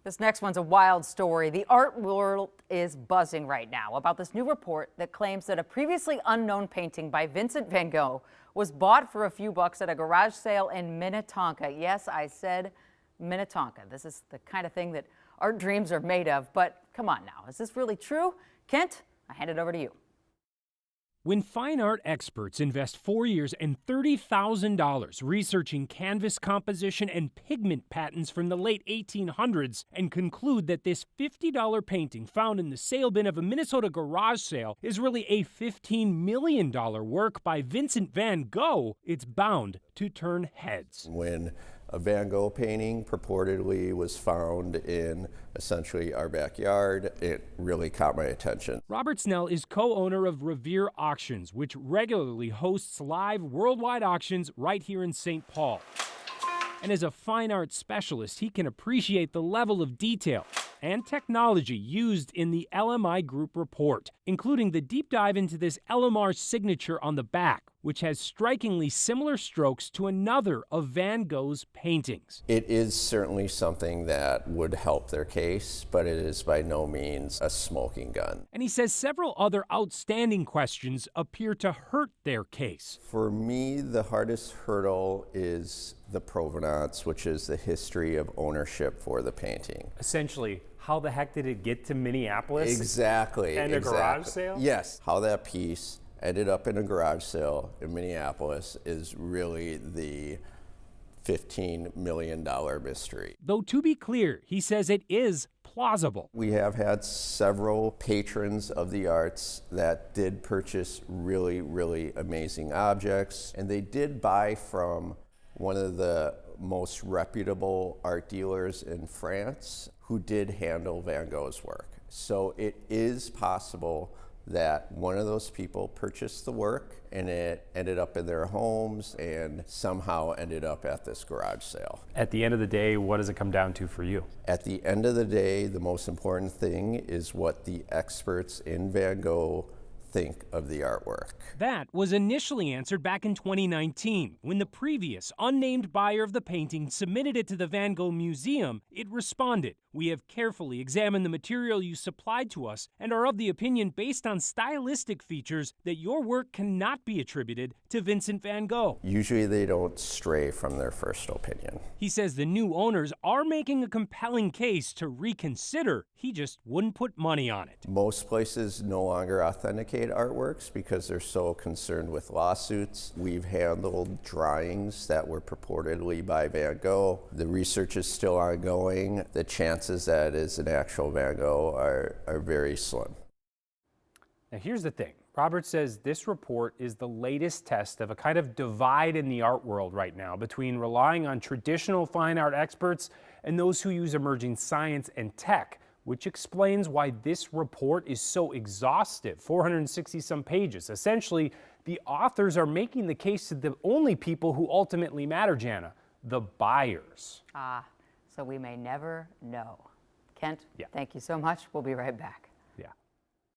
This next one's a wild story. The art world is buzzing right now about this new report that claims that a previously unknown painting by Vincent Van Gogh was bought for a few bucks at a garage sale in Minnetonka. Yes, I said Minnetonka. This is the kind of thing that art dreams are made of. But come on now, is this really true? Kent, I hand it over to you. When fine art experts invest 4 years and $30,000 researching canvas composition and pigment patterns from the late 1800s and conclude that this $50 painting found in the sale bin of a Minnesota garage sale is really a $15 million work by Vincent Van Gogh, it's bound to turn heads. When a Van Gogh painting purportedly was found in essentially our backyard, it really caught my attention. Robert Snell is co-owner of Revere Auctions, which regularly hosts live worldwide auctions right here in St. Paul. And as a fine art specialist, he can appreciate the level of detail and technology used in the LMI Group report, including the deep dive into this LMR signature on the back, which has strikingly similar strokes to another of Van Gogh's paintings. It is certainly something that would help their case, but it is by no means a smoking gun. And he says several other outstanding questions appear to hurt their case. For me, the hardest hurdle is the provenance, which is the history of ownership for the painting. Essentially, how the heck did it get to Minneapolis? Exactly. And a garage sale? Yes. How that piece ended up in a garage sale in Minneapolis is really the $15 million mystery. Though to be clear, he says it is plausible. We have had several patrons of the arts that did purchase really, really amazing objects, and they did buy from one of the most reputable art dealers in France who did handle Van Gogh's work. So it is possible that one of those people purchased the work and it ended up in their homes and somehow ended up at this garage sale. At the end of the day, what does it come down to for you? At the end of the day, the most important thing is what the experts in Van Gogh think of the artwork. That was initially answered back in 2019. When the previous unnamed buyer of the painting submitted it to the Van Gogh Museum, it responded, "We have carefully examined the material you supplied to us and are of the opinion, based on stylistic features, that your work cannot be attributed to Vincent Van Gogh." Usually they don't stray from their first opinion. He says the new owners are making a compelling case to reconsider. He just wouldn't put money on it. Most places no longer authenticate artworks because they're so concerned with lawsuits. We've handled drawings that were purportedly by Van Gogh. The research is still ongoing. The chances that it is an actual Van Gogh are very slim. Now here's the thing. Robert says this report is the latest test of a kind of divide in the art world right now between relying on traditional fine art experts and those who use emerging science and tech, which explains why this report is so exhaustive, 460 some pages. Essentially, the authors are making the case to the only people who ultimately matter, Jana, the buyers. So we may never know. Kent, Thank you so much. We'll be right back.